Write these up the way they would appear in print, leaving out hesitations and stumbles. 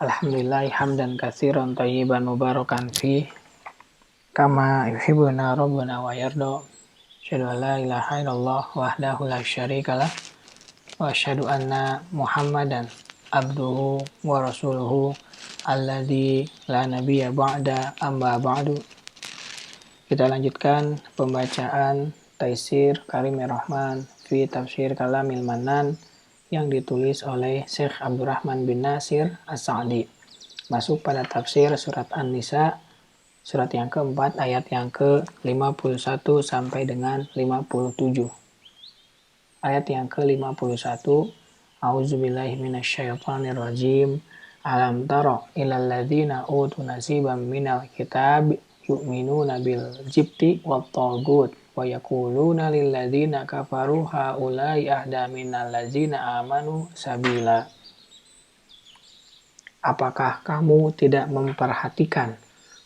Alhamdulillah hamdan katsiran thayyiban mubarakan fi kama yuhibbuna rabbuna wa yarda. Asyhadu an la ilaha illallah wahdahu la syarikalah wa asyhadu anna Muhammadan abduhu wa rasuluhu alladzi la nabiyya ba'da amma ba'du. Kita lanjutkan pembacaan Taisir Karimir Rahman fi Tafsir Kalamil Manan yang ditulis oleh Syekh Abdurrahman bin Nasir As-Sa'di. Masuk pada tafsir surat An-Nisa, surat yang keempat, ayat yang ke-51 sampai dengan 57. Ayat yang ke-51, A'udzubillahi minasyaitonirrajim. Alam tara ilal ladzina utu nasiban minal kitab yu'minuna bil jibti wat tagut wa yaquluna lil ladzina kafaru haula'i ahda minal ladzina amanu sabila. Apakah kamu tidak memperhatikan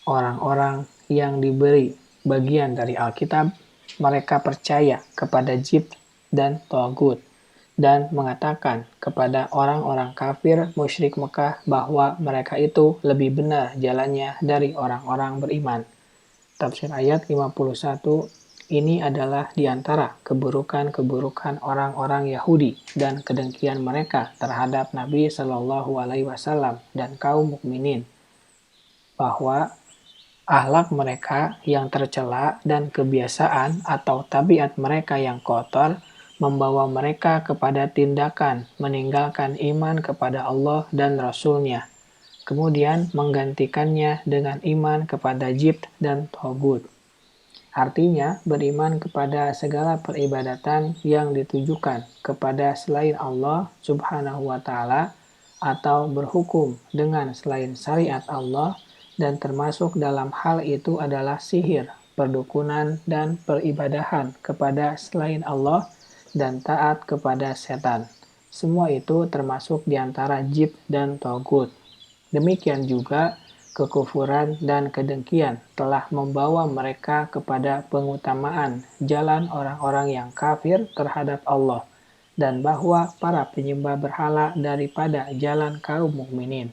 orang-orang yang diberi bagian dari Alkitab? Mereka percaya kepada jibt dan tagut dan mengatakan kepada orang-orang kafir musyrik Mekah bahwa mereka itu lebih benar jalannya dari orang-orang beriman. Tafsir ayat 51, ini adalah di antara keburukan-keburukan orang-orang Yahudi dan kedengkian mereka terhadap Nabi Shallallahu Alaihi Wasallam dan kaum mukminin, bahwa akhlak mereka yang tercela dan kebiasaan atau tabiat mereka yang kotor membawa mereka kepada tindakan meninggalkan iman kepada Allah dan Rasul-Nya, kemudian menggantikannya dengan iman kepada jibt dan tagut. Artinya, beriman kepada segala peribadatan yang ditujukan kepada selain Allah Subhanahu wa Ta'ala atau berhukum dengan selain syariat Allah, dan termasuk dalam hal itu adalah sihir, perdukunan, dan peribadahan kepada selain Allah dan taat kepada setan. Semua itu termasuk di antara jibt dan tagut. Demikian juga kekufuran dan kedengkian telah membawa mereka kepada pengutamaan jalan orang-orang yang kafir terhadap Allah, dan bahwa para penyembah berhala daripada jalan kaum mukminin.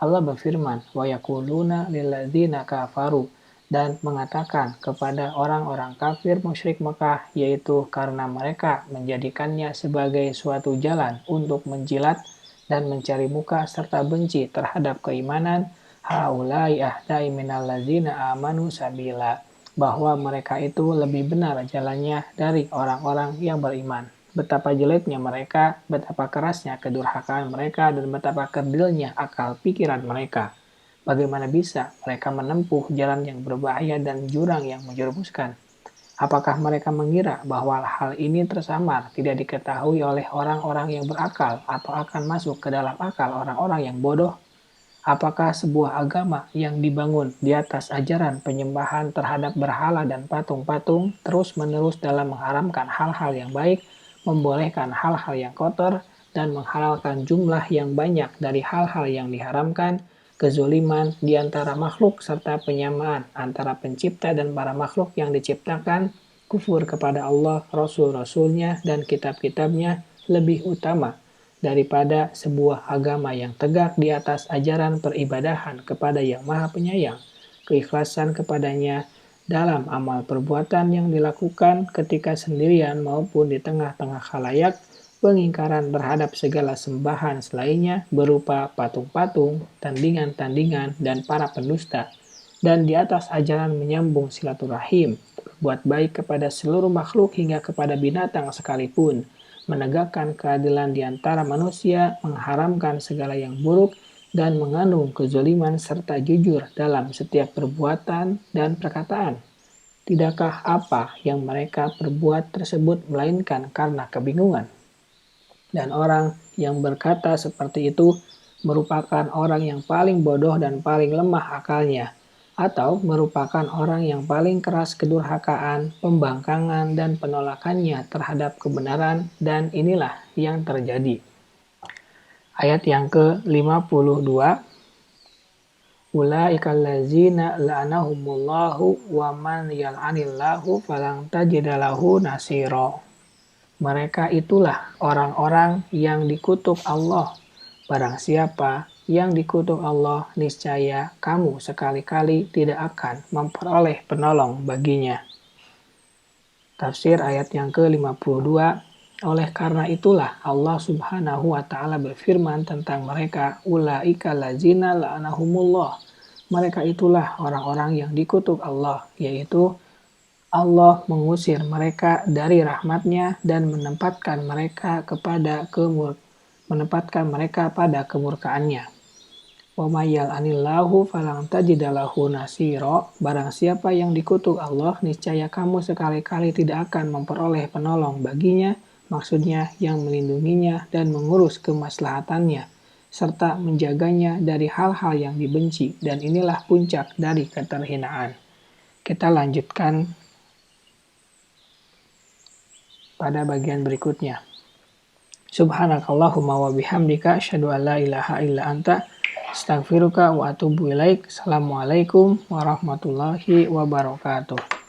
Allah berfirman, wa yaquluna lilladzina kafaru, dan mengatakan kepada orang-orang kafir musyrik Mekah, yaitu karena mereka menjadikannya sebagai suatu jalan untuk menjilat dan mencari muka serta benci terhadap keimanan, haulai ahdai minal ladzina amanu sabila, bahwa mereka itu lebih benar jalannya dari orang-orang yang beriman. Betapa jeleknya mereka, betapa kerasnya kedurhakaan mereka, dan betapa kerdilnya akal pikiran mereka. Bagaimana bisa mereka menempuh jalan yang berbahaya dan jurang yang menjerumuskan? Apakah mereka mengira bahwa hal ini tersamar, tidak diketahui oleh orang-orang yang berakal, atau akan masuk ke dalam akal orang-orang yang bodoh? Apakah sebuah agama yang dibangun di atas ajaran penyembahan terhadap berhala dan patung-patung terus-menerus dalam mengharamkan hal-hal yang baik, membolehkan hal-hal yang kotor, dan menghalalkan jumlah yang banyak dari hal-hal yang diharamkan, kezoliman di antara makhluk serta penyamaan antara pencipta dan para makhluk yang diciptakan, kufur kepada Allah, Rasul-Rasulnya, dan kitab-kitabnya lebih utama daripada sebuah agama yang tegak di atas ajaran peribadahan kepada Yang Maha Penyayang, keikhlasan kepadanya dalam amal perbuatan yang dilakukan ketika sendirian maupun di tengah-tengah khalayak, pengingkaran terhadap segala sembahan selainnya berupa patung-patung, tandingan-tandingan, dan para pendusta, dan di atas ajaran menyambung silaturahim, berbuat baik kepada seluruh makhluk hingga kepada binatang sekalipun, menegakkan keadilan di antara manusia, mengharamkan segala yang buruk, dan mengandung kezaliman serta jujur dalam setiap perbuatan dan perkataan. Tidakkah apa yang mereka perbuat tersebut melainkan karena kebingungan? Dan orang yang berkata seperti itu merupakan orang yang paling bodoh dan paling lemah akalnya, atau merupakan orang yang paling keras kedurhakaan, pembangkangan, dan penolakannya terhadap kebenaran, dan inilah yang terjadi. Ayat yang ke-52, Ulaikal ladzina la'anahumullahu wa man yal'anillahu falang tajidalahu nasiro. Mereka itulah orang-orang yang dikutuk Allah. Barang siapa yang dikutuk Allah, niscaya kamu sekali-kali tidak akan memperoleh penolong baginya. Tafsir ayat yang ke-52. Oleh karena itulah Allah Subhanahu wa taala berfirman tentang mereka, ulaika lazina la'anahumullah. Mereka itulah orang-orang yang dikutuk Allah, yaitu Allah mengusir mereka dari rahmatnya dan menempatkan mereka pada kemurkaannya. Wa may yal'anillahu falan tajida lahu nasira. Barang siapa yang dikutuk Allah, niscaya kamu sekali-kali tidak akan memperoleh penolong baginya, maksudnya yang melindunginya dan mengurus kemaslahatannya, serta menjaganya dari hal-hal yang dibenci, dan inilah puncak dari keterhinaan. Kita lanjutkan pada bagian berikutnya. Subhanakallahumma wa bihamdika asyhadu an la ilaha illa anta astaghfiruka wa atubu ilaik. Assalamualaikum warahmatullahi wabarakatuh.